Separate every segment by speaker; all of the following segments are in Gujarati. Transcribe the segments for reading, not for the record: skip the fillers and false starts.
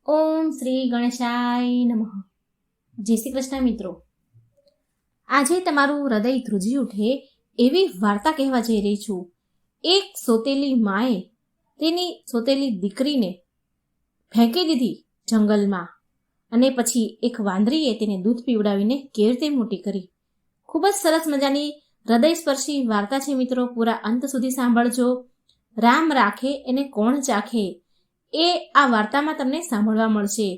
Speaker 1: ઓમ શ્રી ગણેશાય નમઃ. જય શ્રી કૃષ્ણ મિત્રો. આજે તમારું હૃદય ધ્રુજી ઉઠે એવી વાર્તા કહેવા જઈ રહી છું. એક સોતેલી માએ તેની સોતેલી દીકરીને ફેંકી દીધી જંગલમાં, અને પછી એક વાંદરીએ તેને દૂધ પીવડાવીને કેવી રીતે મોટી કરી. ખૂબ જ સરસ મજાની હૃદયસ્પર્શી વાર્તા છે મિત્રો. પૂરા અંત સુધી સાંભળજો. રામ રાખે એને કોણ ચાખે, એ આ વાર્તામાં તમને સાંભળવા મળશે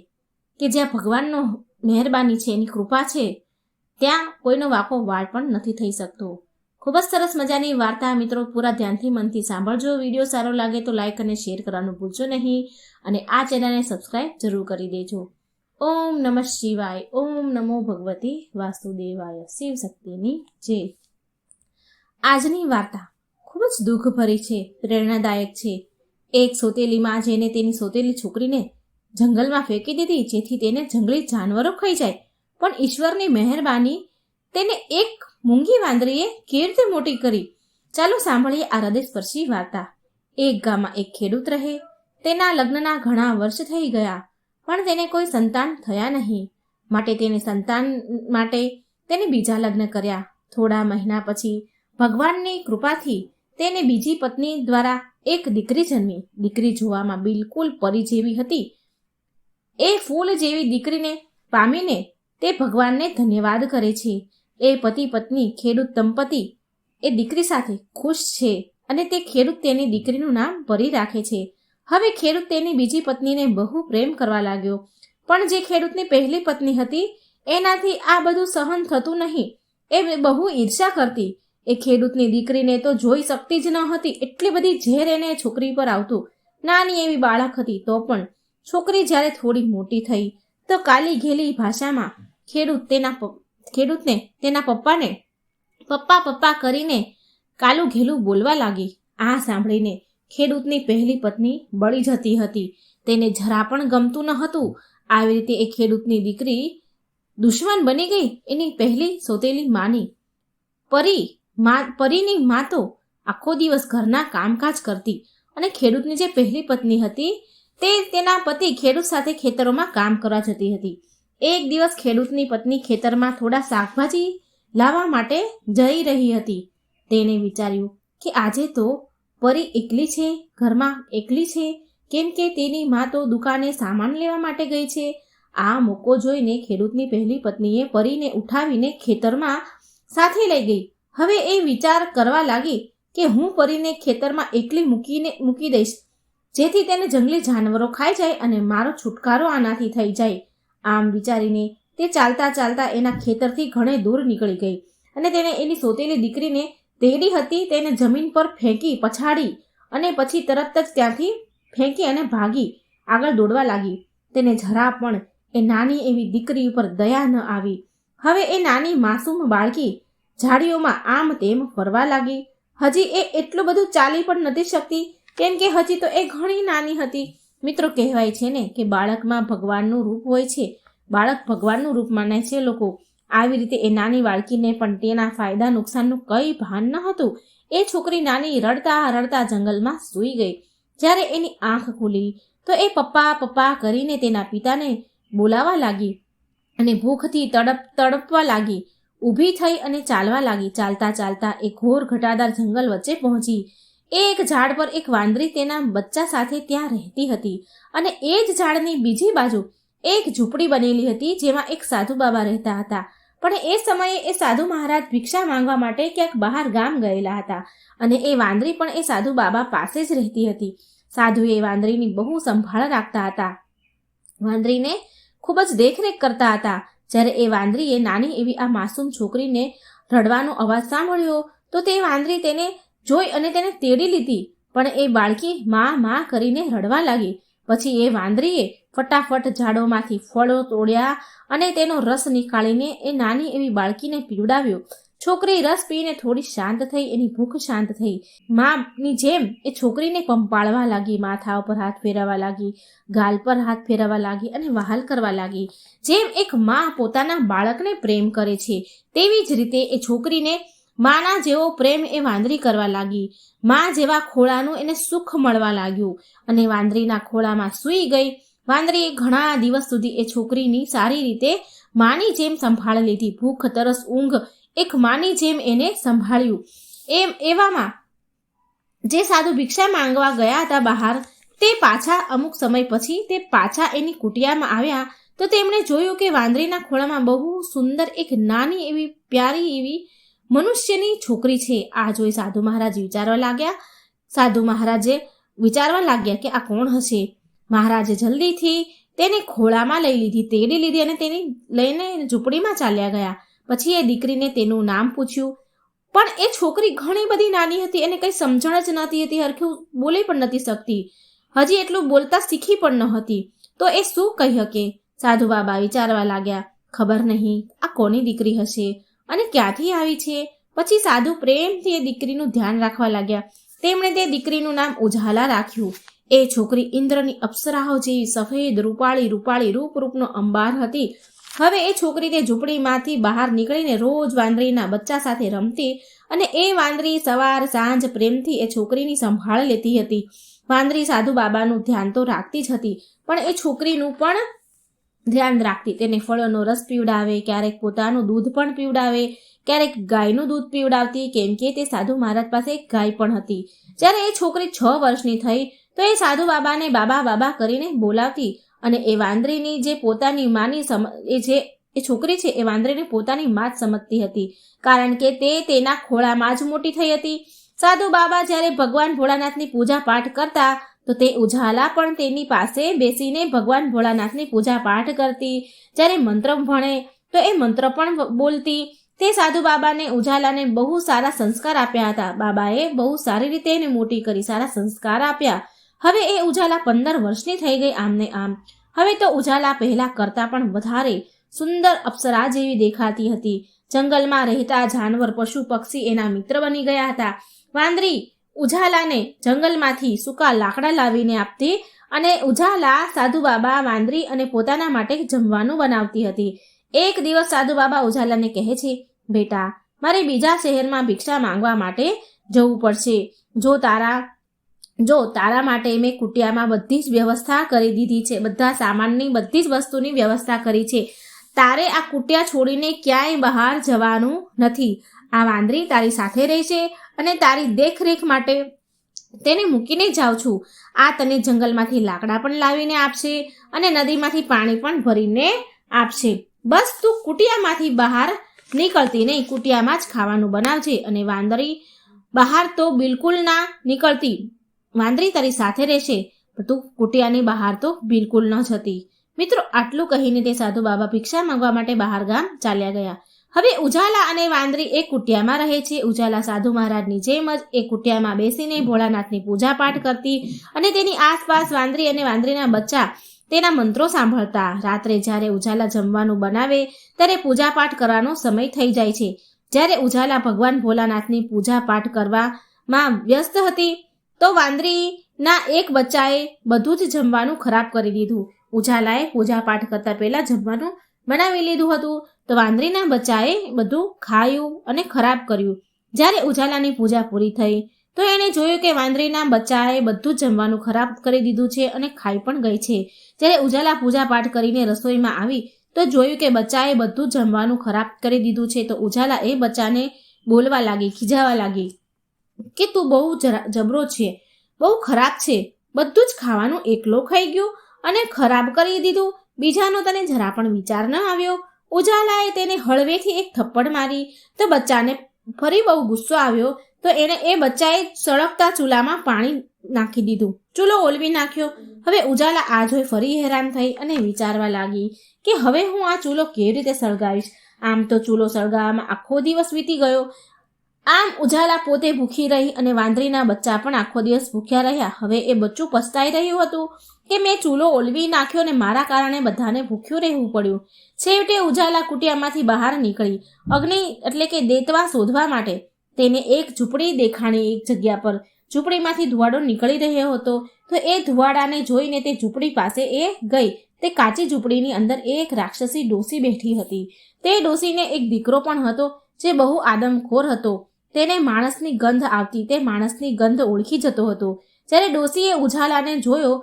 Speaker 1: કે જ્યાં ભગવાનનો મહેરબાની છે, એની કૃપા છે, ત્યાં કોઈનો વાંકો વાળ પણ નથી થઈ શકતો. ખૂબ જ સરસ મજાની વાર્તા મિત્રો. પૂરા ધ્યાનથી મનથી સાંભળજો. વિડીયો સારો લાગે તો લાઈક અને શેર કરવાનું ભૂલશો નહીં, અને આ ચેનલને સબસ્ક્રાઈબ જરૂર કરી દેજો. ઓમ નમઃ શિવાય. ઓમ નમો ભગવતી વાસુદેવાય. શિવ શક્તિની જય. આજની વાર્તા ખૂબ જ દુઃખભરી છે, પ્રેરણાદાયક છે. એક સોતેલી માં જેને તેની સોતેલી છોકરીને જંગલમાં ફેંકી દીધી જેથી તેને જંગલી જાનવરો ખાઈ જાય, પણ ઈશ્વરની મહેરબાની તેને એક મૂંગી વાંદરીએ કેવી રીતે મોટી કરી. ચાલો સાંભળીએ આ હૃદયસ્પર્શી વાર્તા. એક ગામમાં એક ખેડૂત રહે. તેના લગ્નના ઘણા વર્ષ થઈ ગયા, પણ તેને કોઈ સંતાન થયા નહીં. માટે તેને સંતાન માટે તેને બીજા લગ્ન કર્યા. થોડા મહિના પછી ભગવાનની કૃપાથી તેને બીજી પત્ની દ્વારા એક દીકરી જન્મી. દીકરી જોવામાં બિલકુલ પરી જેવી હતી. એ ફૂલ જેવી દીકરીને પામીને તે ભગવાનને ધન્યવાદ કરે છે. એ પતિ પત્ની ખેડૂત દંપતી એ દીકરી સાથે ખુશ છે, અને તે ખેડૂત તેની દીકરીનું નામ પરી રાખે છે. હવે ખેડૂત તેની બીજી પત્નીને બહુ પ્રેમ કરવા લાગ્યો, પણ જે ખેડૂતની પહેલી પત્ની હતી એનાથી આ બધું સહન થતું નહીં. એ બહુ ઈર્ષા કરતી. એ ખેડૂતની દીકરીને તો જોઈ શકતી જ ન હતી. એટલી બધી ઝેર એને છોકરી પર આવતું. નાની એવી બાળક હતી તો પણ. છોકરી જ્યારે થોડી મોટી થઈ તો કાલી ઘેલી ભાષામાં ખેડૂતને તેના પપ્પાને પપ્પા પપ્પા કરીને કાલું ઘેલું બોલવા લાગી. આ સાંભળીને ખેડૂતની પહેલી પત્ની બળી જતી હતી. તેને જરા પણ ગમતું ન હતું. આવી રીતે એ ખેડૂતની દીકરી દુશ્મન બની ગઈ એની પહેલી સોતેલી માની. પરીની મા તો આખો દિવસ ઘરના કામકાજ કરતી, અને ખેડૂતની જે પહેલી પત્ની હતી તે તેના પતિ ખેડૂત સાથે ખેતરોમાં કામ કરવા જતી હતી. એક દિવસ ખેડૂતની પત્ની ખેતરમાં થોડા શાકભાજી લાવવા માટે જઈ રહી હતી. તેણે વિચાર્યું કે આજે તો પરી એકલી છે, ઘરમાં એકલી છે, કેમ કે તેની મા તો દુકાને સામાન લેવા માટે ગઈ છે. આ મોકો જોઈને ખેડૂતની પહેલી પત્નીએ પરીને ઉઠાવીને ખેતરમાં સાથે લઈ ગઈ. હવે એ વિચાર કરવા લાગી કે હું પરીને ખેતરમાં એકલી મૂકી દઈશ, જેથી તેને જંગલી જાનવરો ખાઈ જાય અને મારો છુટકારો આનાથી થઈ જાય. આમ વિચારીને તે ચાલતા ચાલતા એના ખેતરથી ઘણે દૂર નીકળી ગઈ, અને તેને એની સોતેલી દીકરીને તેડી હતી તેને જમીન પર ફેંકી પછાડી, અને પછી તરત જ ત્યાંથી ફેંકી અને ભાગી આગળ દોડવા લાગી. તેને જરા પણ એ નાની એવી દીકરી ઉપર દયા ન આવી. હવે એ નાની માસૂમ બાળકી ઝાડીઓમાં આમ તેમ ફરવા લાગી. હજી એ એટલું બધું ચાલી પણ નથી શકતી, કેમ કે હજી તો એ ઘણી નાની હતી. મિત્રો, કહેવાય છે ને કે બાળકમાં ભગવાનનું રૂપ હોય છે. બાળક ભગવાનનું રૂપ માને છે લોકો. આવી રીતે એ નાની બાળકીને પણ તેના ફાયદા નુકસાનનું કંઈ ભાન ન હતું. એ છોકરી નાની રડતા રડતા જંગલમાં સૂઈ ગઈ. જ્યારે એની આંખ ખુલી તો એ પપ્પા પપ્પા કરીને તેના પિતાને બોલાવા લાગી, અને ભૂખથી તડપવા લાગી. ઊભી થઈ અને ચાલવા લાગી. ચાલતા ચાલતા એ ઘોર ઘટાદાર જંગલ વચ્ચે પહોંચી. એક ઝાડ પર એક વાંદરી તેના બચ્ચા સાથે ત્યાં રહેતી હતી, અને એ જ ઝાડની બીજી બાજુ એક ઝૂંપડી બનેલી હતી જેમાં એક સાધુ બાબા રહેતા હતા. પણ એ સમયે એ સાધુ મહારાજ ભિક્ષા માંગવા માટે ક્યાંક બહાર ગામ ગયેલા હતા, અને એ વાંદરી પણ એ સાધુ બાબા પાસે જ રહેતી હતી. સાધુ એ વાંદરીની બહુ સંભાળ રાખતા હતા, વાંદરીને ખૂબ જ દેખરેખ કરતા હતા. જ્યારે એ વાંદરીએ નાની એવી આ માસૂમ છોકરીને રડવાનો અવાજ સાંભળ્યો તો તે વાંદરી તેને જોઈ અને તેને તેડી લીધી. પણ એ બાળકી માં કરીને રડવા લાગી. પછી એ વાંદરીએ ફટાફટ ઝાડોમાંથી ફળો તોડ્યા અને તેનો રસ નીકાળીને એ નાની એવી બાળકીને પીવડાવ્યો. છોકરી રસ પીને થોડી શાંત થઈ. એની ભૂખ શાંત થઈ. માની જેમ એ છોકરીને પંપાળવા લાગી, માથા ઉપર હાથ ફેરવવા લાગી, ગાલ પર હાથ ફેરવવા લાગી અને વહાલ કરવા લાગી. જેમ એક મા પોતાના બાળકને પ્રેમ કરે છે તેવી જ રીતે એ છોકરીને માના જેવો પ્રેમ એ વાંદરી કરવા લાગી. મા જેવા ખોળાનું એને સુખ મળવા લાગ્યું, અને વાંદરીના ખોળામાં સૂઈ ગઈ. વાંદરીએ ઘણા દિવસ સુધી એ છોકરીની સારી રીતે માની જેમ સંભાળી લીધી. ભૂખ, તરસ, ઊંઘ એક માની જેમ એને સંભાળ્યું. એવામાં જે સાધુ ભિક્ષા માંગવા ગયા હતા બહાર, તે પાછા અમુક સમય પછી તે પાછા એની કુટિયામાં આવ્યા તો તેમણે જોયું કે વાંદરીના ખોળામાં બહુ સુંદર એક નાની એવી પ્યારી એવી મનુષ્યની છોકરી છે. આ જોઈ સાધુ મહારાજ વિચારવા લાગ્યા કે આ કોણ હશે. મહારાજે જલ્દીથી તેને ખોળામાં લઈ લીધી, તેડી લીધી અને તેને લઈને ઝૂંપડીમાં ચાલ્યા ગયા. પછી એ દીકરીને તેનું નામ પૂછ્યું, પણ એ છોકરી ઘણી બધી નાની હતી અને કંઈ સમજણ જ નહોતી હતી, હરખું બોલી પણ નથી શકતી, હજી એટલું બોલતા શીખી પણ ન હતી, તો એ શું કહી શકે. સાધુ બાબા વિચારવા લાગ્યા, ખબર નહીં આ કોની દીકરી હશે અને ક્યાંથી આવી છે. પછી સાધુ પ્રેમથી એ દીકરીનું ધ્યાન રાખવા લાગ્યા. તેમણે તે દીકરીનું નામ ઉજાલા રાખ્યું. એ છોકરી ઇન્દ્રની અપ્સરાઓ જેવી સફેદ રૂપાળી રૂપનો અંબાર હતી. હવે એ છોકરી તે ઝૂંપડીમાંથી બહાર નીકળીને રોજ વાંદરીના બચ્ચા સાથે રમતી અને એ વાંદરી સવાર સાંજ પ્રેમથી એ છોકરીની સંભાળ લેતી હતી. વાંદરી સાધુ બાબાનું ધ્યાન તો રાખતી જ હતી, પણ એ છોકરીનું પણ ધ્યાન રાખતી. તેને ફળોનો રસ પીવડાવે, ક્યારેક પોતાનું દૂધ પણ પીવડાવે, ક્યારેક ગાયનું દૂધ પીવડાવતી, કેમ કે તે સાધુ મહારાજ પાસે એક ગાય પણ હતી. જ્યારે એ છોકરી 6 વર્ષની થઈ તો એ સાધુ બાબાને બાબા કરીને બોલાવતી અને એ વાંદરીની જે પોતાની માની એ છોકરી છે એ વાંદરીને પોતાની માં જ સમજતી હતી, કારણ કે તે તેના ખોળામાં જ મોટી થઈ હતી. સાધુ બાબા જ્યારે ભગવાન ભોળાનાથની પૂજા પાઠ કરતા તો તે ઉજાલા પણ તેની પાસે બેસીને ભગવાન ભોળાનાથની પૂજા પાઠ કરતી. જ્યારે મંત્ર ભણે તો એ મંત્ર પણ બોલતી. તે સાધુ બાબાને ઉજાલાને બહુ સારા સંસ્કાર આપ્યા હતા. બાબાએ બહુ સારી રીતે એને મોટી કરી, સારા સંસ્કાર આપ્યા. હવે એ ઉજાલા 15 વર્ષની થઈ ગઈ. આમને આમ હવે તો ઉજાલા પહેલા કરતાં પણ વધારે સુંદર અપ્સરા જેવી દેખાતી હતી. જંગલમાં રહેતા જાનવર, પશુ, પક્ષી એના મિત્ર બની ગયા હતા. વાંદરી ઉજાલાને જંગલમાંથી સૂકા લાકડા લાવીને આપતી અને ઉજાલા સાધુ બાબા, વાંદરી અને પોતાના માટે જમવાનું બનાવતી હતી. એક દિવસ સાધુ બાબા ઉજાલાને કહે છે, બેટા, મારે બીજા શહેરમાં ભિક્ષા માંગવા માટે જવું પડશે. જો તારા માટે મેં કુટિયામાં બધી જ વ્યવસ્થા કરી દીધી છે, બધા સામાનની બધી જ વસ્તુની વ્યવસ્થા કરી છે. તારે આ કુટિયા છોડીને ક્યાંય બહાર જવાનું નથી. આ વાંદરી તારી સાથે રહેશે અને તારી દેખરેખ માટે તેને મૂકીને જાઉં છું. આ તને જંગલમાંથી લાકડા પણ લાવીને આપશે અને નદીમાંથી પાણી પણ ભરીને આપશે. બસ તું કુટિયામાંથી બહાર નીકળતી નહીં, કુટિયામાં જ ખાવાનું બનાવજે. અને વાંદરી બહાર તો બિલકુલ ના નીકળતી. વાંદરી તારી સાથે રહેશે, પણ તું કુટિયાની બહાર તો બિલકુલ ન જતી. મિત્રો, આટલું કહીને તે સાધુ બાબા ભિક્ષા માંગવા માટે બહાર ગામ ચાલ્યા ગયા. હવે ઉજાલા અને વાંદરી એક કુટિયામાં રહે છે. ઉજાલા સાધુ મહારાજની જેમ જ એ કુટિયામાં બેસીને ભોળાનાથની પૂજા પાઠ કરતી અને તેની આસપાસ વાંદરી અને વાંદરીના બચ્ચા તેના મંત્રો સાંભળતા. રાત્રે જ્યારે ઉજાલા જમવાનું બનાવે ત્યારે પૂજા પાઠ કરવાનો સમય થઈ જાય છે. જ્યારે ઉજાલા ભગવાન ભોલાનાથની પૂજા પાઠ કરવામાં વ્યસ્ત હતી તો વાંદરીના એક બચ્ચાએ બધું જ જમવાનું ખરાબ કરી દીધું. ઉજાલાએ પૂજા પાઠ કરતા પહેલા જમવાનું બનાવી લીધું હતું તો વાંદરીના બચ્ચાએ બધું ખાયું અને ખરાબ કર્યું. જ્યારે ઉજાલાની પૂજા પૂરી થઈ તો એણે જોયું કે વાંદરીના બચ્ચાએ બધું જ જમવાનું ખરાબ કરી દીધું છે અને ખાઈ પણ ગઈ છે. જ્યારે ઉજાલા પૂજા પાઠ કરીને રસોઈમાં આવી તો જોયું કે બચ્ચાએ બધું જ જમવાનું ખરાબ કરી દીધું છે. તો ઉજાલા એ બચ્ચાને બોલવા લાગી, ખીજાવા લાગી કે તું બહુ જબરો છે, બહુ ખરાબ છે, બધું જ ખાવાનું એકલો ખાઈ ગયો અને ખરાબ કરી દીધું, બીજાનો તને જરા પણ વિચાર ન આવ્યો. ઉજાલાએ તેને હળવેથી એક થપ્પડ મારી તો બચ્ચાને ફરી બહુ ગુસ્સો આવ્યો તો એણે એ બચ્ચાએ સળગતા ચૂલામાં પાણી નાખી દીધું, ચૂલો ઓલવી નાખ્યો. હવે ઉજાલા આ જોઈ ફરી હેરાન થઈ અને વિચારવા લાગી કે હવે હું આ ચૂલો કેવી રીતે સળગાવીશ. આમ તો ચૂલો સળગાવવામાં આખો દિવસ વીતી ગયો. આમ ઉજાલા પોતે ભૂખી રહી અને વાંદરીના બચ્ચા પણ આખો દિવસ ભૂખ્યા રહ્યા. હવે એ બચ્ચું પસ્તાઈ રહ્યું હતું કે મેં ચૂલો ઓલવી નાખ્યો અને મારા કારણે બધાને ભૂખ્યું રહેવું પડ્યું. છેવટે ઉજાલા કુટિયામાંથી બહાર નીકળી અગ્નિ એટલે કે દેતવા શોધવા માટે. તેને એક ઝૂંપડી દેખાણી. એક જગ્યા પર ઝૂંપડીમાંથી ધુવાડો નીકળી રહ્યો હતો તો એ ધુવાડાને જોઈને તે ઝૂંપડી પાસે એ ગઈ. તે કાચી ઝૂંપડીની અંદર એક રાક્ષસી ડોસી બેઠી હતી. તે ડોસીને એક દીકરો પણ હતો જે બહુ આદમખોર હતો. તેને માણસની ગંધ આવતી, તે માણસની ગંધ ઓળખી જતો હતો. જ્યારે ડોસીએ ઉજાલાને જોયો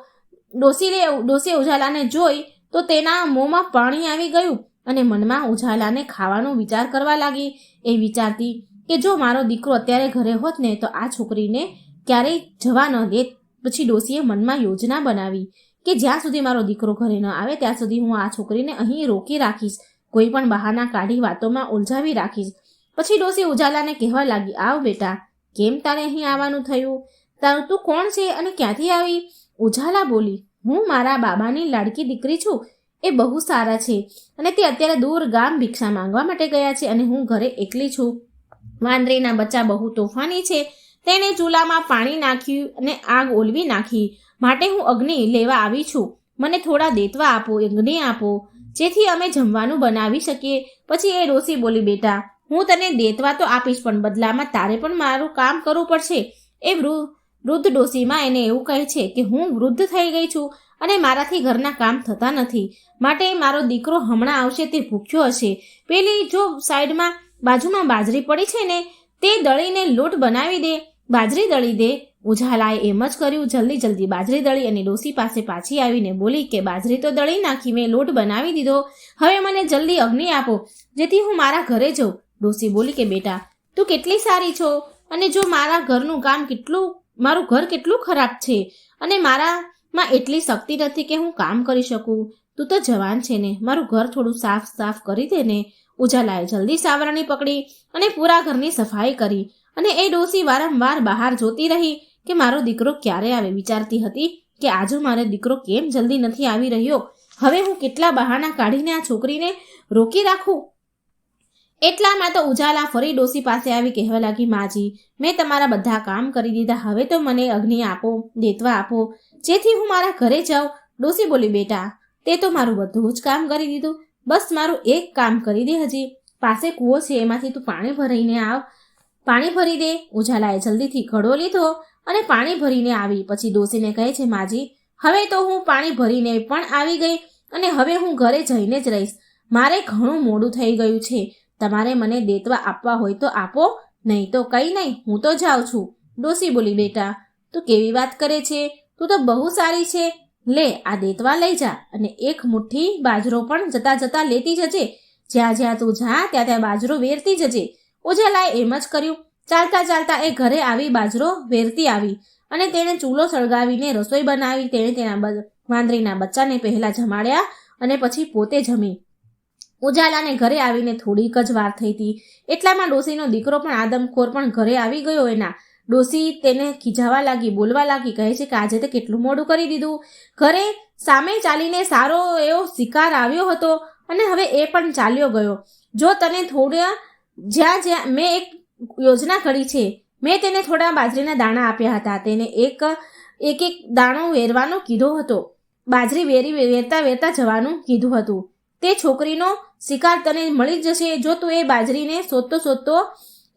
Speaker 1: ડોસી ઉજાલાને જોઈ તો તેના મોંમાં પાણી આવી ગયું અને મનમાં ઉજાલાને ખાવાનો વિચાર કરવા લાગી. એ વિચારતી કે જો મારો દીકરો અત્યારે ઘરે હોત ને તો આ છોકરીને ક્યારેય જવા ન દે. પછી ડોસીએ મનમાં યોજના બનાવી કે જ્યાં સુધી મારો દીકરો ઘરે ન આવે ત્યાં સુધી હું આ છોકરીને અહીં રોકી રાખીશ, કોઈ પણ બહાના કાઢી વાતોમાં ઉલઝાવી રાખીશ. પછી ડોસી ઉજાલાને કહેવા લાગી, આવ બેટા, કેમ તારે અહીં આવવાનું થયું? તારું તું કોણ છે અને ક્યાંથી આવી? ઉજાલા બોલી, હું મારા બાબાની લાડકી દીકરી છું. એ બહુ સારા છે અને તે અત્યારે દૂર ગામ ભિક્ષા માંગવા માટે ગયા છે અને હું ઘરે એકલી છું. વાંદરીના બચ્ચા બહુ તોફાની છે, તેણે ચૂલામાં પાણી નાખ્યું અને આગ ઓલવી નાખી, માટે હું અગ્નિ લેવા આવી છું. મને થોડા દેતવા આપો, અગ્નિ આપો, જેથી અમે જમવાનું બનાવી શકીએ. પછી એ ડોસી બોલી, બેટા, હું તને દેતવા તો આપીશ, પણ બદલામાં તારે પણ મારું કામ કરવું પડશે. એ વૃદ્ધ ડોસીમાં એને એવું કહે છે કે હું વૃદ્ધ થઈ ગઈ છું અને મારાથી ઘરના કામ થતા નથી, માટે મારો દીકરો હમણાં આવશે, તે ભૂખ્યો હશે. પેલી જો સાઈડમાં બાજુમાં બાજરી પડી છે ને, તે દળીને લોટ બનાવી દે, બાજરી દળી દે. ઉજાલાએ એમ જ કર્યું. જલ્દી બાજરી દળી અને ડોસી પાસે પાછી આવીને બોલી કે બાજરી તો દળી નાખી, મેં લોટ બનાવી દીધો, હવે મને જલ્દી અગ્નિ આપો જેથી હું મારા ઘરે જાઉં. ડોસી બોલી કે બેટા, તું કેટલી સારી છો અને જો મારા ઘરનું કામ મારું ઘર કેટલું ખરાબ છે અને મારામાં એટલી શક્તિ નથી કે હું કામ કરી શકું. તું તો જવાન છે ને, મારું ઘર થોડું સાફ કરી દે ને. ઉજાલાએ જલ્દી સાવરણી પકડી અને પૂરા ઘરની સફાઈ કરી અને એ ડોસી વારંવાર બહાર જોતી રહી કે મારો દીકરો ક્યારે આવે. વિચારતી હતી કે આજુ મારો દીકરો કેમ જલ્દી નથી આવી રહ્યો, હવે હું કેટલા બહાના કાઢીને આ છોકરીને રોકી રાખું. એટલામાં તો ઉજાલા ફરી ડોસી પાસે આવી કહેવા લાગી, માજી, મેં તમારા બધા કામ કરી દીધા, હવે તો મને અગ્નિ આપો, દેતવા આપો, જેથી હું મારા ઘરે જાઉં. ડોસી બોલી, બેટા, તે તો મારું બધું જ કામ કરી દીધું, બસ મારું એક કામ કરી દે. હજી પાસે કૂવો છે, એમાંથી તું પાણી ભરીને આવ, પાણી ભરી દે. ઉજાલાએ જલ્દીથી ઘડો લીધો અને પાણી ભરીને આવી. પછી ડોસીને કહે છે, માજી, હવે તો હું પાણી ભરીને પણ આવી ગઈ અને હવે હું ઘરે જઈને જ રહીશ. મારે ઘણું મોડું થઈ ગયું છે. તમારે મને દેતવા આપવા હોય તો આપો, નહીં તો કંઈ નહીં, હું તો જાઉં છું. ડોસી બોલી, બેટા, તું કેવી વાત કરે છે? તું તો બહુ સારી છે. લે, આ દેતવા લઈ જા અને એક મુઠ્ઠી બાજરો પણ જતા જતા લેતી જજે. જ્યાં જ્યાં તું જા ત્યાં ત્યાં બાજરો વેરતી જજે. ઉજાલાએ એમ જ કર્યું. ચાલતા એ ઘરે આવી બાજરો વેરતી આવી અને તેણે ચૂલો સળગાવીને રસોઈ બનાવી. તેણે તેના વાંદરીના બચ્ચાને પહેલા જમાડ્યા અને પછી પોતે જમી. ઉજાલાને ઘરે આવીને થોડીક જ વાર થઈ હતી એટલામાં ડોસીનો દીકરો પણ આદમખોર પણ ઘરે આવી ગયો. એના ડોસી તેને ખીજાવા લાગી, બોલવા લાગી, કહે છે કે આજે તે કેટલું મોડું કરી દીધું. ઘરે સામે ચાલીને સારો એવો શિકાર આવ્યો હતો અને હવે એ પણ ચાલ્યો ગયો. જો તને થોડા જ્યાં મેં એક યોજના કરી છે, મેં તેને થોડા બાજરીના દાણા આપ્યા હતા, તેને એક દાણો વેરવાનો કીધો હતો, બાજરી વેરતા જવાનું કીધું હતું. તે છોકરીનો શિકાર તને મળી જશે જો તું એ બાજરીને શોધતો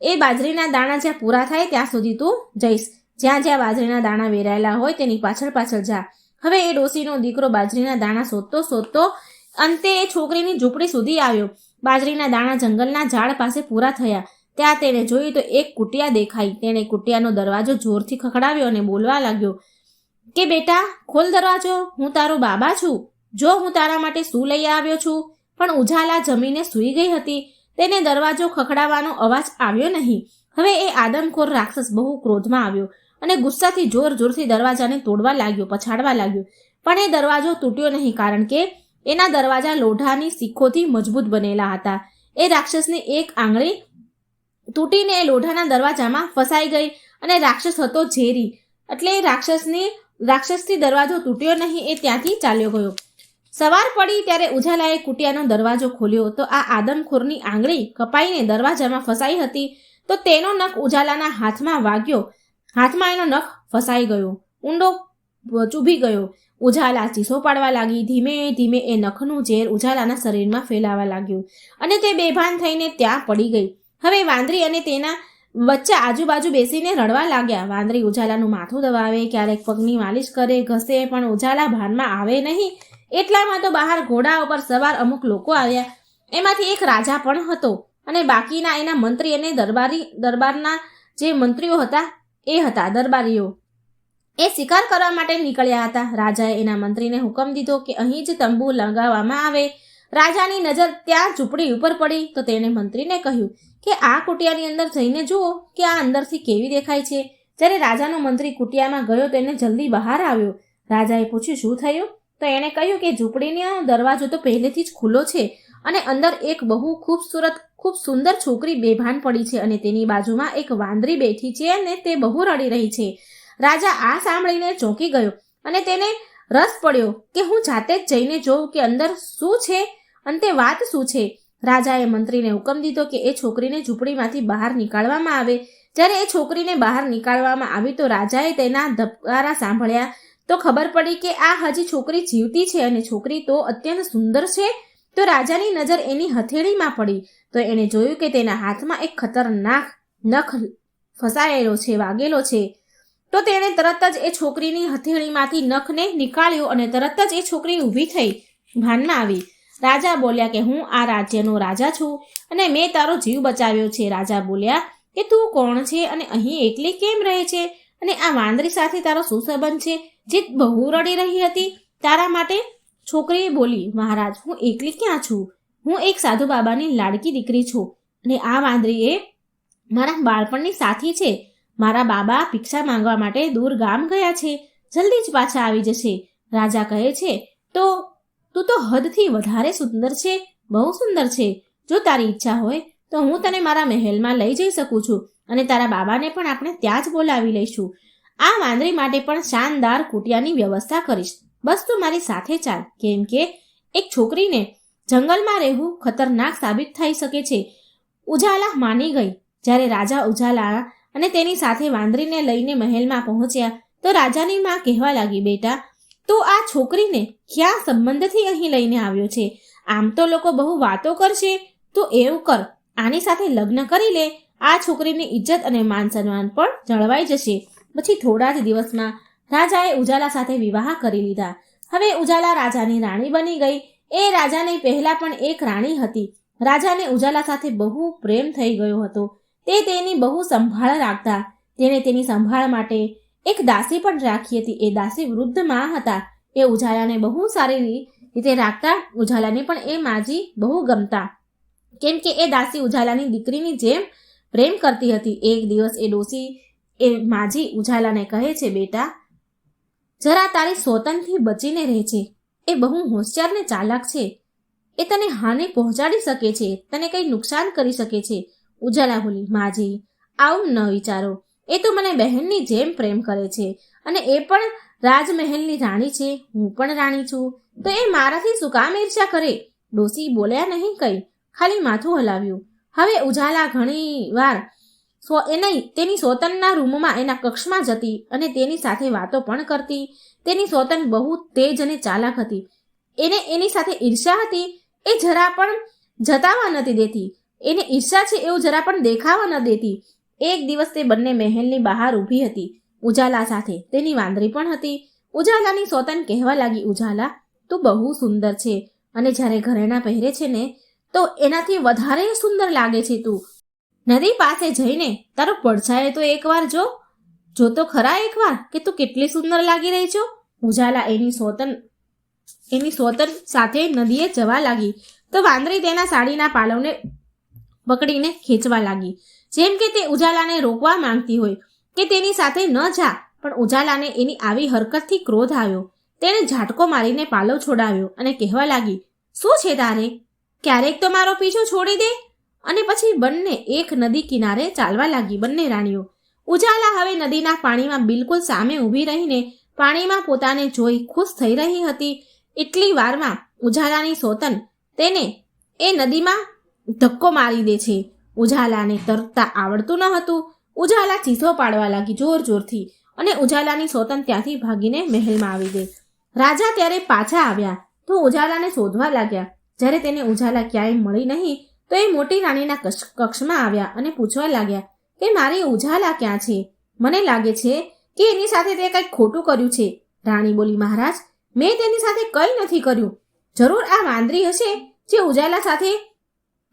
Speaker 1: એ બાજરીના દાણા જ્યાં પૂરા થાય ત્યાં સુધી તું જઈશ. જ્યાં જ્યાં બાજરીના દાણા વેરાયેલા હોય તેની પાછળ જા. હવે એ ડોસીનો દીકરો બાજરીના દાણા શોધતો અંતે એ છોકરીની ઝૂંપડી સુધી આવ્યો. બાજરીના દાણા જંગલના ઝાડ પાસે પૂરા થયા. ત્યાં તેને જોયું તો એક કુટિયા દેખાઈ. તેણે કુટિયાનો દરવાજો જોરથી ખખડાવ્યો અને બોલવા લાગ્યો કે બેટા, ખોલ દરવાજો, હું તારો બાબા છું, જો હું તારા માટે શું લઈ આવ્યો છું. પણ ઉજાલા જમીને સૂઈ ગઈ હતી, તેને દરવાજો ખખડાવવાનો અવાજ આવ્યો નહીં. હવે એ આદમખોર રાક્ષસ બહુ ક્રોધમાં આવ્યો અને ગુસ્સાથી જોરથી દરવાજાને તોડવા લાગ્યો, પછાડવા લાગ્યો. પણ એ દરવાજો તૂટ્યો નહીં, કારણ કે એના દરવાજા લોઢાની શીખોથી મજબૂત બનેલા હતા. એ રાક્ષસની એક આંગળી તૂટીને એ લોઢાના દરવાજામાં ફસાઈ ગઈ અને રાક્ષસ હતો ઝેરી, એટલે રાક્ષસથી દરવાજો તૂટ્યો નહીં, એ ત્યાંથી ચાલ્યો ગયો. સવાર પડી ત્યારે ઉજાલાએ કુટિયાનો દરવાજો ખોલ્યો તો આ આદમખોરની આંગળી કપાઈને દરવાજામાં ફસાઈ હતી. તો તેનો નખ ઉજાલાના હાથમાં વાગ્યો, હાથમાં એનો નખ ફસાઈ ગયો, ઊંડો ચૂભી ગયો. ઉજાલા ચીસો પાડવા લાગી. ધીમે ધીમે એ નખનું ઝેર ઉજાલાના શરીરમાં ફેલાવા લાગ્યું અને તે બેભાન થઈને ત્યાં પડી ગઈ. હવે વાંદરી અને તેના બચ્ચા આજુબાજુ બેસીને રડવા લાગ્યા. વાંદરી ઉજાલાનું માથું દબાવે, ક્યારેક પગની માલિશ કરે, ઘસે, પણ ઉજાલા ભાનમાં આવે નહીં. એટલામાં તો બહાર ઘોડા ઉપર સવાર અમુક લોકો આવ્યા. એમાંથી એક રાજા પણ હતો અને બાકીના એના મંત્રી અને દરબારના જે મંત્રીઓ હતા એ હતા દરબારીઓ. એ શિકાર કરવા માટે નીકળ્યા હતા. રાજાએ એના મંત્રીને હુકમ દીધો કે અહીં જ તંબુ લગાવવામાં આવે. રાજાની નજર ત્યાં ઝૂંપડી ઉપર પડી તો તેણે મંત્રીને કહ્યું કે આ કુટિયાની અંદર જઈને જુઓ કે આ અંદરથી કેવી દેખાય છે. જ્યારે રાજાનો મંત્રી કુટિયામાં ગયો તો એને જલ્દી બહાર આવ્યો. રાજાએ પૂછ્યું શું થયું? તો એણે કહ્યું કે ઝૂંપડીનો દરવાજો તો પહેલેથી જ ખુલ્લો છે અને અંદર એક બહુ ખૂબ સુંદર છોકરી બેભાન પડી છે અને તેની બાજુમાં એક વાંદરી બેઠી છે અને તે બહુ રડી રહી છે. રાજા આ સાંભળીને ચોંકી ગયો અને તેને રસ પડ્યો કે હું જાતે જ જઈને જોઉં કે અંદર શું છે અને તે વાત શું છે. રાજાએ મંત્રીને હુકમ દીધો કે એ છોકરીને ઝૂંપડીમાંથી બહાર નીકાળવામાં આવે. જ્યારે એ છોકરીને બહાર નીકાળવામાં આવી તો રાજાએ તેના ધબકારા સાંભળ્યા તો ખબર પડી કે આ હજી છોકરી જીવતી છે અને છોકરી તો અત્યંત સુંદર છે. તો રાજાની નજર એની હથેળીમાં પડી તો એણે જોયું કે તેના હાથમાં એક ખતરનાક નખ ફસાયેલો છે, વાગેલો છે. તો તેણે તરત જ એ છોકરીની હથેળીમાંથી નખને નીકાળ્યો અને તરત જ એ છોકરી ઊભી થઈ ભાનમાં આવી. રાજા બોલ્યા કે હું આ રાજ્યનો રાજા છું અને મેં તારો જીવ બચાવ્યો છે. રાજા બોલ્યા કે તું કોણ છે અને અહીં એકલી કેમ રહે છે અને આ વાંદરી સાથે તારો શું સંબંધ છે જે બહુ રડી રહી હતી તારા માટે? છોકરીએ બોલી, મહારાજ, હું એકલી ક્યાં છું? હું એક સાધુ બાબાની લાડકી દીકરી છું અને આ વાંદરી એ મારા બાળપણની સાથી છે. મારા બાબા ભિક્ષા માંગવા માટે દૂર ગામ ગયા છે, જલ્દી જ પાછા આવી જશે. રાજા કહે છે તો તું તો હદથી વધારે સુંદર છે, બહુ સુંદર છે. જો તારી ઈચ્છા હોય તો હું તને મારા મહેલમાં લઈ જઈ શકું છું અને તારા બાબાને પણ આપણે ત્યાં જ બોલાવી લઈશું. આ વાંદરી માટે પણ શાનદાર કુટિયાની વ્યવસ્થા કરીશ. બસ તું મારી સાથે ચાલ, કેમ કે એક છોકરીને જંગલમાં રહેવું ખતરનાક સાબિત થઈ શકે છે. ઉજાલા માની ગઈ. જ્યારે રાજા ઉજાલા અને તેની સાથે વાંદરીને લઈને મહેલમાં પહોંચ્યા તો રાજાની માં કહેવા લાગી, બેટા, તું આ છોકરીને ક્યાં સંબંધથી અહીં લઈને આવ્યો છે? આમ તો લોકો બહુ વાતો કરશે, તું એવું કર, આની સાથે લગ્ન કરી લે. આ છોકરીની ઇજ્જત અને માન સન્માન પણ જળવાઈ જશે. પછી થોડા જ દિવસમાં રાજાએ ઉજાલા સાથે વિવાહ કરી લીધા. હવે ઉજાલા રાજાની રાણી બની ગઈ. એ રાજાને પહેલા પણ એક રાણી હતી. રાજાને ઉજાલા સાથે બહુ પ્રેમ થઈ ગયો હતો. તે તેની બહુ સંભાળ રાખતા. તેણે તેની સંભાળ માટે એક દાસી પણ રાખી હતી. એ દાસી વૃદ્ધ માં હતા. એ ઉજાલાને બહુ સારી રીતે રાખતા. ઉજાલાને પણ એ માજી બહુ ગમતા, કેમ કે એ દાસી ઉજાલાની દીકરીની જેમ પ્રેમ કરતી હતી. એક દિવસ એ ડોસી એ માજી ઉજાલાને કહે છે, બેટા, જરા તારી સોતનથી બચીને રહે છે. એ બહુ હોશિયાર ને ચાલાક છે. એ તને હાનિ પહોંચાડી શકે છે, તને કંઈ નુકસાન કરી શકે છે. ઉજાલા બોલી, માજી, આવું ન વિચારો. એ તો મને બહેનની જેમ પ્રેમ કરે છે અને એ પણ રાજમહેલની રાણી છે, હું પણ રાણી છું. તો એ મારાથી શું કામ ઈર્ષ્યા કરે? ડોસી બોલ્યા નહીં કંઈ, ખાલી માથું હલાવ્યું. હવે ઉજાલા ઘણી વાર તેની સોતનના રૂમમાં, એના કક્ષમાં જતી અને તેની સાથે વાતો પણ કરતી. તેની સોતન બહુ તેજ અને ચાલાક હતી. એને એની સાથે ઈર્ષ્યા હતી. એ જરા પણ જતાવા નથી દેતી. એને ઈર્ષ્યા છે એવું જરા પણ દેખાવા ન દેતી. એક દિવસ તે બંને મહેલની બહાર ઊભી હતી, ઉજાલા સાથે. તેની વાંદરી પણ હતી. ઉજાલાની સોતન કહેવા લાગી, ઉજાલા, તું બહુ સુંદર છે અને જ્યારે ઘરેણાં પહેરે છે ને તો એનાથી વધારે સુંદર લાગે છે તું. નદી પાસે જઈને તારો પડછાયો તો એકવાર જો તો ખરા એકવાર કે તું કેટલી સુંદર લાગી રહી છો. ઉજાલા એની સોતન સાથે નદીએ જવા લાગી તો વાંદરી તેના સાડીના પાલવને પકડીને ખેંચવા લાગી, જેમ કે તે ઉજાલાને રોકવા માંગતી હોય કે તેની સાથે ન જા. પણ ઉજાલાને એની આવી હરકતથી ક્રોધ આવ્યો. તેણે ઝાટકો મારીને પાલવ છોડાવ્યો અને કહેવા લાગી, શું છે તારે? ક્યારેક તો મારો પીછો છોડી દે. અને પછી બંને એક નદી કિનારે ચાલવા લાગી, બંને રાણીઓ. ઉજાલા હવે નદીના પાણીમાં બિલકુલ સામે ઊભી રહીને પાણીમાં પોતાને જોઈ ખુશ થઈ રહી હતી. એટલી વારમાં ઉજાલાની સોતન તેને એ નદીમાં ધક્કો મારી દે છે. ઉજાલાને તરતા આવડતું ન હતું. ઉજાલા ચીસો પાડવા લાગી જોર જોરથી અને ઉજાલાની સોતન ત્યાંથી ભાગીને મહેલમાં આવી ગઈ. રાજા ત્યારે પાછા આવ્યા તો ઉજાલાને શોધવા લાગ્યા. જ્યારે તેને ઉજાલા ક્યાંય મળી નહીં તો એ મોટી રાણીના કક્ષમાં આવ્યા અને પૂછવા લાગ્યા કે મારી ઉજાલા ક્યાં છે? મને લાગે છે કે એની સાથે તે કંઈક ખોટું કર્યું છે. રાણી બોલી, મહારાજ, મેં તેની સાથે કંઈ નથી કર્યું. જરૂર આ વાંદરી હશે જે ઉજાલા સાથે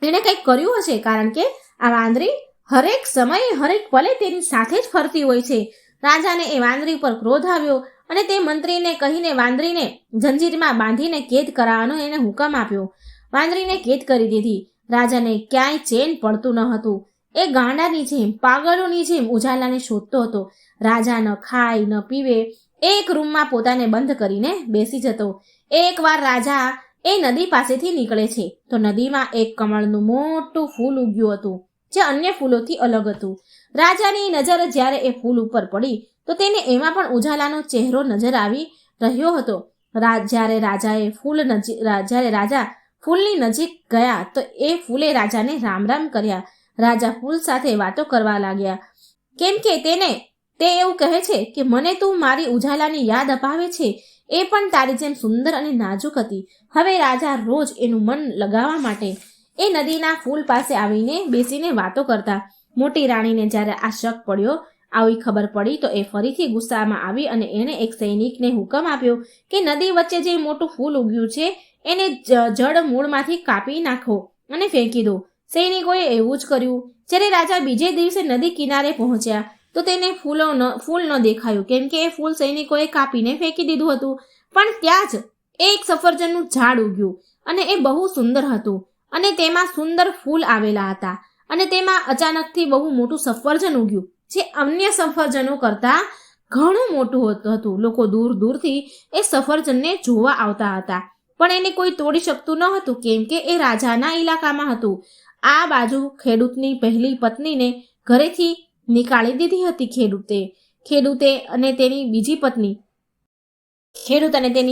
Speaker 1: એણે કંઈક કર્યું હશે, કારણ કે આ વાંદરી હરેક સમયે હરેક પલે તેની સાથે જ ફરતી હોય છે. રાજાને એ વાંદરી પર ક્રોધ આવ્યો અને તે મંત્રીને કહીને વાંદરીને જંજીરમાં બાંધીને કેદ કરાવવાનો એને હુકમ આપ્યો. વાંદરીને કેદ કરી દીધી. રાજાને ક્યાંય ચેન પડતું ન હતું. એ ગાંડાની જેમ પાગલોની જેમ ઉજાલાને શોધતો હતો. રાજા ન ખાય ન પીવે, એક રૂમમાં પોતાને બંધ કરીને બેસી જતો. એકવાર રાજા એ નદી પાસેથી નીકળે છે તો નદીમાં એક કમળનું મોટું ફૂલ ઉગ્યું હતું જે અન્ય ફૂલોથી અલગ હતું. રાજાની નજર જ્યારે એ ફૂલ ઉપર પડી તો તેને એમાં પણ ઉજાલાનો ચહેરો નજર આવી રહ્યો હતો. જ્યારે રાજા ફૂલની નજીક ગયા તો એ ફૂલે રાજાને રામ રામ કર્યા. રાજા ફૂલ સાથે વાતો કરવા લાગ્યા, કેમ કે તે એવું કહે છે કે મને તું મારી ઉજાલાની યાદ અપાવે છે, એ પણ તારી જેમ સુંદર અને નાજુક હતી. હવે રાજા રોજ એનું મન લગાવવા માટે એ નદીના ફૂલ પાસે આવીને બેસીને વાતો કરતા. મોટી રાણીને જ્યારે આ શક પડ્યો, આવી ખબર પડી તો એ ફરીથી ગુસ્સામાં આવી અને એણે એક સૈનિકને હુકમ આપ્યો કે નદી વચ્ચે જે મોટું ફૂલ ઉગ્યું છે એને જડ મૂળમાંથી કાપી નાખો અને ફેંકી દો. સૈનિકોએ એવું જ કર્યું. જ્યારે રાજા બીજે દિવસે નદી કિનારે પહોંચ્યા તો તેને ફૂલ ન દેખાયું, કેમ કે એ ફૂલ સૈનિકોએ કાપીને ફેંકી દીધું હતું. પણ ત્યાં જ એક સફરજનનું ઝાડ ઉગ્યું અને એ બહુ સુંદર હતું અને તેમાં સુંદર ફૂલ આવેલા હતા અને તેમાં અચાનકથી બહુ મોટું સફરજન ઉગ્યું જે અન્ય સફરજનો કરતાં ઘણું મોટું હતું. લોકો દૂર દૂરથી એ સફરજનને જોવા આવતા હતા, પણ એને કોઈ તોડી શકતું ન હતું, કેમ કે એ રાજાના ઇલાકામાં હતું. આ બાજુ ખેડૂતની પહેલી પત્નીને ઘરેથી નીકાળી દીધી હતી ખેડૂત અને તેની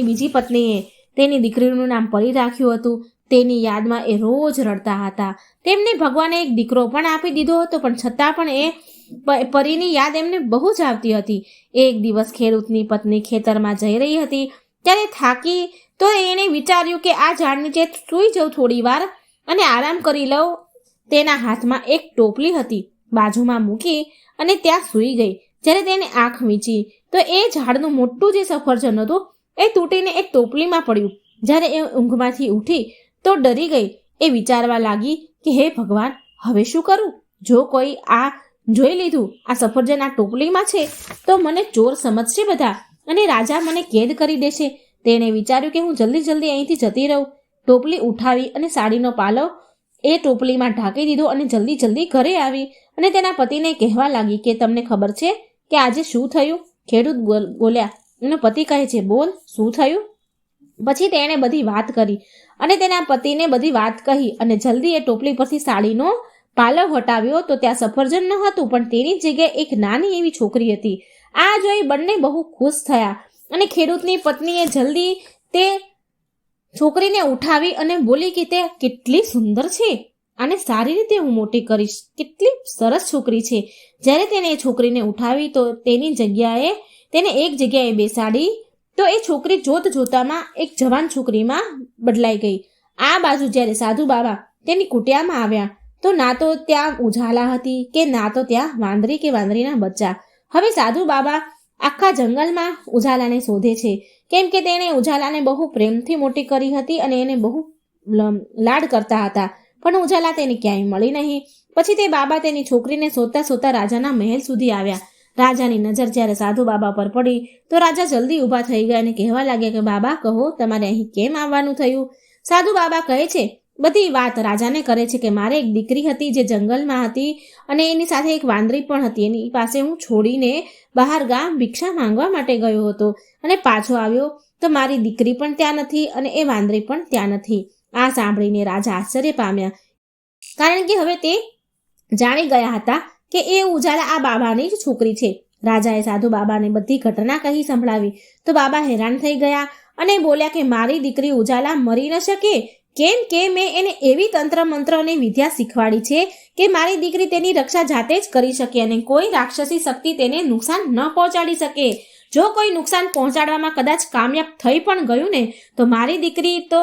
Speaker 1: બીજી પત્નીએ તેની દીકરીનું નામ પરી રાખ્યું હતું. તેની યાદમાં એ રોજ રડતા હતા. તેમને ભગવાને એક દીકરો પણ આપી દીધો હતો, પણ છતાં પણ એ પરીની યાદ એમને બહુ જ આવતી હતી. એક દિવસ ખેડૂતની પત્ની ખેતરમાં જઈ રહી હતી ત્યારે થાકી તો એણે વિચાર્યું કે આ ઝાડ નીચે સૂઈ જાઉં થોડી વાર અને આરામ કરી લઉં. તેના હાથમાં એક ટોપલી હતી, બાજુમાં મૂકી અને ત્યાં સૂઈ ગઈ. જ્યારે તેને આંખ વીંચી તો એ ઝાડનું મોટું જે સફરજન હતું એ તૂટીને એક ટોપલીમાં પડ્યું. જ્યારે એ ઊંઘમાંથી ઉઠી તો ડરી ગઈ. એ વિચારવા લાગી કે હે ભગવાન, હવે શું કરું? જો કોઈ આ જોઈ લીધું આ સફરજન આ ટોપલીમાં છે તો મને ચોર સમજશે બધા અને રાજા મને કેદ કરી દેશે. તેણે વિચાર્યું કે હું જલ્દી અહીંથી જતી રહું. ટોપલી ઉઠાવી અને સાડીનો પાલો એ ટોપલીમાં ઢાંકી દીધો અને જલ્દી ઘરે આવી અને તેના પતિને કહેવા લાગી કે તમને ખબર છે કે આજે શું થયું? ખેડૂત બોલ્યા. એનો પતિ કહે છે, બોલ, શું થયું? પછી તેણે બધી વાત કરી અને તેના પતિને બધી વાત કહી અને જલ્દી એ ટોપલી પરથી સાડીનો પાલવ હટાવ્યો તો ત્યાં સફરજન ન હતું, પણ તેની જગ્યાએ એક નાની એવી છોકરી હતી. આ જોઈ બંને બહુ ખુશ થયા અને ખેડૂતની પત્નીએ જલ્દી તે છોકરીને ઉઠાવી અને બોલી કે તે કેટલી સુંદર છે, આને સારી રીતે હું મોટી કરીશ, કેટલી સરસ છોકરી છે. જ્યારે તેને એ છોકરીને ઉઠાવી તો તેને એક જગ્યાએ બેસાડી તો એ છોકરી જોતામાં એક જવાન છોકરીમાં બદલાઈ ગઈ. આ બાજુ જ્યારે સાધુ બાબા તેની કુટિયામાં આવ્યા તો ના તો ત્યાં ઉજાલા હતી કે ના તો ત્યાં વાંદરી કે વાંદરીના બચ્ચા. હવે સાધુ બાબા આખા જંગલમાં ઉજાલાને શોધે છે, કેમ કે તેણે ઉજાલાને બહુ પ્રેમથી મોટી કરી હતી અને એને બહુ લાડ કરતા હતા, પણ ઉજાલા તેને ક્યાંય મળી નહીં. પછી તે બાબા તેની છોકરીને શોધતા રાજાના મહેલ સુધી આવ્યા. રાજાની નજર જ્યારે સાધુ બાબા પર પડી તો રાજા જલ્દી ઊભા થઈ ગયા અને કહેવા લાગ્યા કે બાબા, કહો તમારે અહીં કેમ આવવાનું થયું? સાધુ બાબા કહે છે, બધી વાત રાજાને કરે છે કે મારે એક દીકરી હતી જે જંગલમાં હતી અને એની સાથે એક વાંદરી પણ હતી. એની પાસે હું છોડીને બહાર ગામ ભિક્ષા માંગવા માટે ગયો હતો અને પાછો આવ્યો તો મારી દીકરી પણ ત્યાં નથી અને એ વાંદરી પણ ત્યાં નથી. આ સાંભળીને રાજા આશ્ચર્ય પામ્યા, કારણ કે હવે તે જાણી ગયા હતા કે એ ઉજાલા આ બાબાની જ છોકરી છે. રાજાએ સાધુ બાબાને બધી ઘટના કહી સંભળાવી તો બાબા હેરાન થઈ ગયા અને બોલ્યા કે મારી દીકરી ઉજાલા મરી ન શકે, કેમ કે મેં એને એવી તંત્ર મંત્ર અને વિદ્યા શીખવાડી છે કે મારી દીકરી તેની રક્ષા જાતે જ કરી શકે અને કોઈ રાક્ષસી શક્તિ તેને નુકસાન ન પહોંચાડી શકે. જો કોઈ નુકસાન પહોંચાડવામાં કદાચ કામયાબ થઈ પણ ગયું ને તો મારી દીકરી તો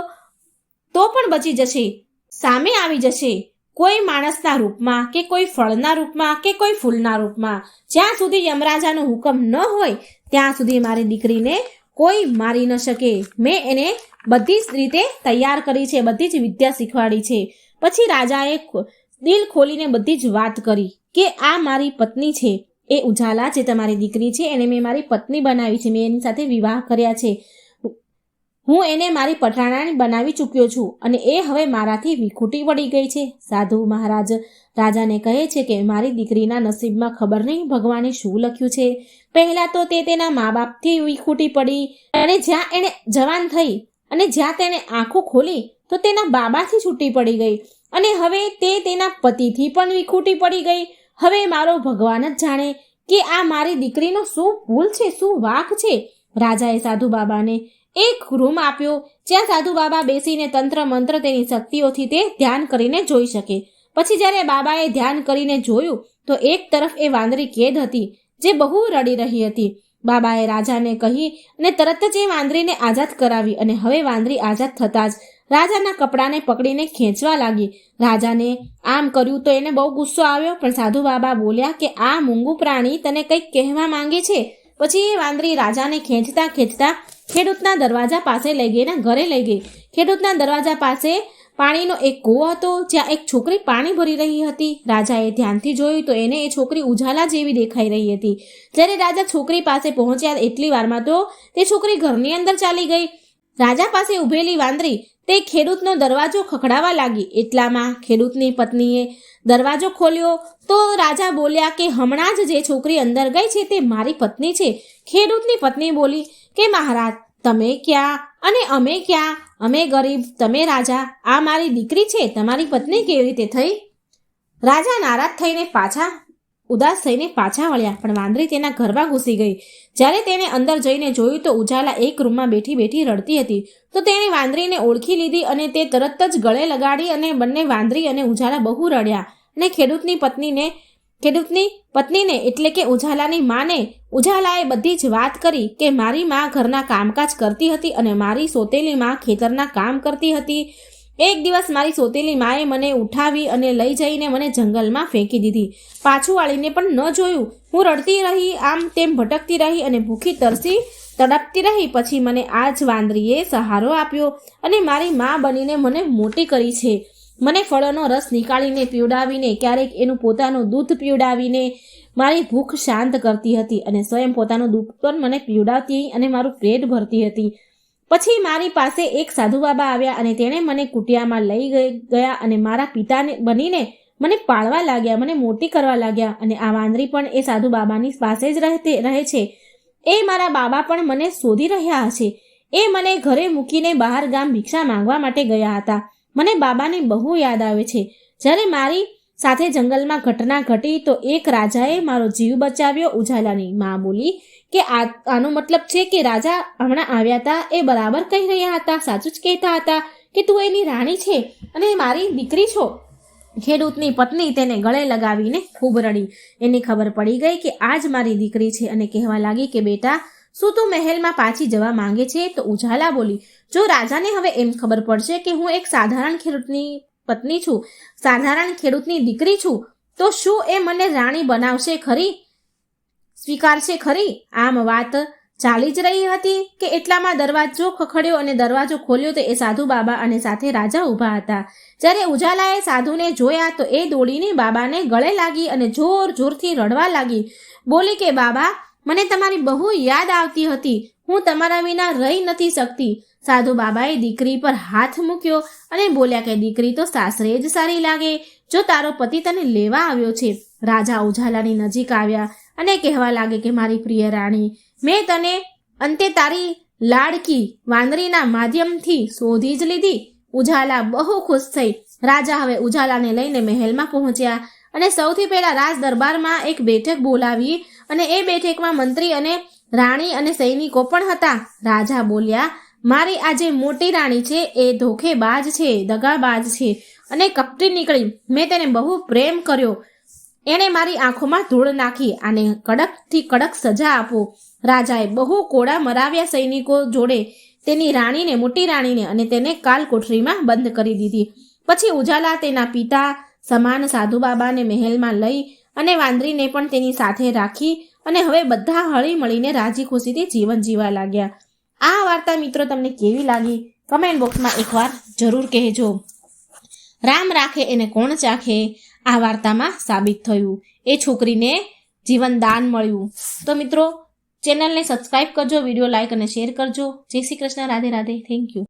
Speaker 1: પણ બચી જશે, સામે આવી જશે, કોઈ માણસના રૂપમાં કે કોઈ ફળના રૂપમાં કે કોઈ ફૂલના રૂપમાં. જ્યાં સુધી યમરાજાનો હુકમ ન હોય ત્યાં સુધી મારી દીકરીને કોઈ મારી ન શકે. મેં એને બધી જ રીતે તૈયાર કરી છે, બધી જ વિદ્યા શીખવાડી છે. પછી રાજાએ દિલ ખોલીને બધી જ વાત કરી કે આ મારી પત્ની છે, એ ઉજાલા જે તમારી દીકરી છે એને મેં મારી પત્ની બનાવી છે, મેં એની સાથે વિવાહ કર્યા છે, હું એને મારી પઠાણાણી બનાવી ચૂક્યો છું અને એ હવે મારાથી વિખૂટી પડી ગઈ છે. સાધુ મહારાજ રાજાને કહે છે કે મારી દીકરીના નસીબમાં ખબર નહીં ભગવાને શું લખ્યું છે. પહેલાં તો તે તેના મા બાપથી વિખૂટી પડી અને જ્યાં એણે જવાન થઈ અને જ્યાં તેણે આંખો ખોલી તો તેના બાબાથી છૂટી પડી ગઈ અને હવે તે તેના પતિથી પણ વિખૂટી પડી ગઈ. હવે મારો ભગવાન જ જાણે કે આ મારી દીકરીનો શું ભૂલ છે, શું વાંક છે. રાજાએ સાધુ બાબાને એક રૂમ આપ્યો જ્યાં સાધુ બાબા બેસીને તંત્ર મંત્ર તેની શક્તિઓથી તે ધ્યાન કરીને જોઈ શકે. પછી જ્યારે બાબાએ ધ્યાન કરીને જોયું તો એક તરફ એ વાંદરી કેદ હતી જે બહુ રડી રહી હતી. બાબાએ રાજાને કહી અને તરત જ એ વાંદરીને આઝાદ કરાવી અને હવે વાંદરી આઝાદ થતાં જ રાજાના કપડાને પકડીને ખેંચવા લાગી. રાજાને આમ કર્યું તો એને બહુ ગુસ્સો આવ્યો, પણ સાધુ બાબા બોલ્યા કે આ મૂંગું પ્રાણી તને કંઈક કહેવા માંગે છે. પછી એ વાંદરી રાજાને ખેંચતા ખેંચતા ખેડૂતના દરવાજા પાસે લઈ ગઈ, એના ઘરે લઈ ગઈ. ખેડૂતના દરવાજા પાસે પાણીનો એક કૂવો હતો જ્યાં એક છોકરી પાણી ભરી રહી હતી. રાજાએ ધ્યાનથી જોયું તો એને એ છોકરી ઉજાલા જેવી દેખાઈ રહી હતી. જ્યારે રાજા છોકરી પાસે પહોંચ્યા એટલી વારમાં તો તે છોકરી ઘરની અંદર ચાલી ગઈ. રાજા પાસે ઊભેલી વાંદરી તે ખેડૂતનો દરવાજો ખખડાવવા લાગી. એટલામાં ખેડૂતની પત્નીએ દરવાજો ખોલ્યો તો રાજા બોલ્યા કે હમણાં જ જે છોકરી અંદર ગઈ છે તે મારી પત્ની છે. ખેડૂતની પત્ની બોલી કે મહારાજ તમે ક્યાં અને અમે ક્યાં? અમે ગરીબ, તમે રાજા. આ મારી દીકરી છે, તમારી પત્ની કેવી રીતે થઈ? રાજા નારાજ થઈને ઉદાસ થઈને પાછા વળ્યા, પણ વાંદરી તેના ઘરમાં ઘૂસી ગઈ. જ્યારે તેણે અંદર જઈને જોયું તો ઉજાલા એક રૂમમાં બેઠી બેઠી રડતી હતી. તો તેણે વાંદરીને ઓળખી લીધી અને તે તરત જ ગળે લગાડી અને બંને વાંદરી અને ઉજાલા બહુ રડ્યા અને ખેડૂતની પત્નીને એટલે કે ઉજાલાની માને ઉજાલાએ બધી જ વાત કરી કે મારી માં ઘરના કામકાજ કરતી હતી અને મારી સોતેલી માં ખેતરના કામ કરતી હતી. એક દિવસ મારી સોતેલી માએ મને ઉઠાવી અને લઈ જઈને મને જંગલમાં ફેંકી દીધી. પાછું વાળીને પણ ન જોયું. હું રડતી રહી, આમ તેમ ભટકતી રહી અને ભૂખી તરસી તડપતી રહી. પછી મને આ જ વાંદરીએ સહારો આપ્યો અને મારી મા બનીને મને મોટી કરી છે. મને ફળોનો રસ નીકાળીને પીવડાવીને, ક્યારેક એનું પોતાનું દૂધ પીવડાવીને મારી ભૂખ શાંત કરતી હતી અને સ્વયં પોતાનું દૂધ પણ મને પીવડાવતી અને મારું પેટ ભરતી હતી. પછી મારી પાસે એક સાધુ બાબા આવ્યા અને તેણે મને કુટિયામાં લઈ ગયા અને મારા પિતાને બનીને મને પાળવા લાગ્યા, મને મોટી કરવા લાગ્યા. અને આ વાંદરી પણ એ સાધુ બાબાની પાસે જ રહે છે. એ મારા બાબા પણ મને શોધી રહ્યા હશે. એ મને ઘરે મૂકીને બહાર ગામ ભિક્ષા માંગવા માટે ગયા હતા. મને બાબાની બહુ યાદ આવે છે. જ્યારે મારી સાથે જંગલમાં ઘટના ઘટી તો એક રાજાએ મારો જીવ બચાવ્યો. ઉજાલાની મા બોલી કે આનો મતલબ છે કે રાજા હમણાં આવ્યા હતા એ બરાબર કહી રહ્યા હતા, સાચું જ કહેતા હતા કે તું એની રાણી છે અને મારી દીકરી છો. ખેડૂતની પત્ની તેને ગળે લગાવીને ખૂબ રડી. એને ખબર પડી ગઈ કે આ જ મારી દીકરી છે અને કહેવા લાગી કે બેટા શું તું મહેલમાં પાછી જવા માંગે છે? તો ઉજાલા બોલી જો રાજાને હવે એમ ખબર પડશે કે હું એક સાધારણ ખેડૂતની પત્ની છું, સાધારણ ખેડૂતની દીકરી છું, તો શું એ મને રાણી બનાવશે ખરી, સ્વીકારશે ખરી? આમ વાત ચાલી જ રહી હતી કે એટલામાં દરવાજો ખખડ્યો અને દરવાજો ખોલ્યો તો એ સાધુ બાબા અને સાથે રાજા ઊભા હતા. જ્યારે ઉજાલાએ સાધુને જોયા તો એ દોડીને બાબાને ગળે લાગી અને જોર જોરથી રડવા લાગી. બોલી કે બાબા મને તમારી બહુ યાદ આવતી હતી, હું તમારા વિના રહી નથી શકતી. સાધુ બાબાએ દીકરી પર હાથ મૂક્યો અને બોલ્યા કે દીકરી તો સાસરે જ સારી લાગે જો તારો પતિ તને લેવા આવ્યો છે. રાજા ઉજાલાની નજીક આવ્યા અને કહેવા લાગે કે મારી પ્રિય રાણી, મેં તને અંતે તારી લાડકી વાંદરીના માધ્યમથી શોધી જ લીધી. ઉજાલા બહુ ખુશ થઈ. રાજા હવે ઉજાલાને લઈને મહેલમાં પહોંચ્યા અને સૌથી પહેલા રાજ દરબારમાં એક બેઠક બોલાવી અને એ બેઠકમાં મંત્રી અને રાણી અને સૈનિકો પણ હતા. રાજા બોલ્યા મારી આ જે મોટી રાણી છે એ ધોખેબાજ છે, દગાબાજ છે અને કપટી નીકળી. મેં તેને બહુ પ્રેમ કર્યો, એણે મારી આંખોમાં ધૂળ નાખી. આને કડકથી કડક સજા આપો. રાજાએ બહુ કોડા મરાવ્યા સૈનિકો જોડે તેની રાણીને, મોટી રાણીને, અને તેને કાલ કોઠરીમાં બંધ કરી દીધી. પછી ઉજાલા તેના પિતા સમાન સાધુ બાબાને મહેલમાં લઈ અને વાંદરીને પણ તેની સાથે રાખી અને હવે બધા હળી મળીને રાજી ખુશીથી જીવન જીવવા લાગ્યા. આ વાર્તા મિત્રો તમને કેવી લાગી કમેન્ટ બોક્સમાં એકવાર જરૂર કહેજો. રામ રાખે એને કોણ ચાખે આ વાર્તામાં સાબિત થયું. એ છોકરીને જીવન દાન મળ્યું. તો મિત્રો ચેનલને સબસ્ક્રાઇબ કરજો, વિડીયો લાઇક અને શેર કરજો. જય શ્રી કૃષ્ણ, રાધે રાધે, થેન્ક યુ.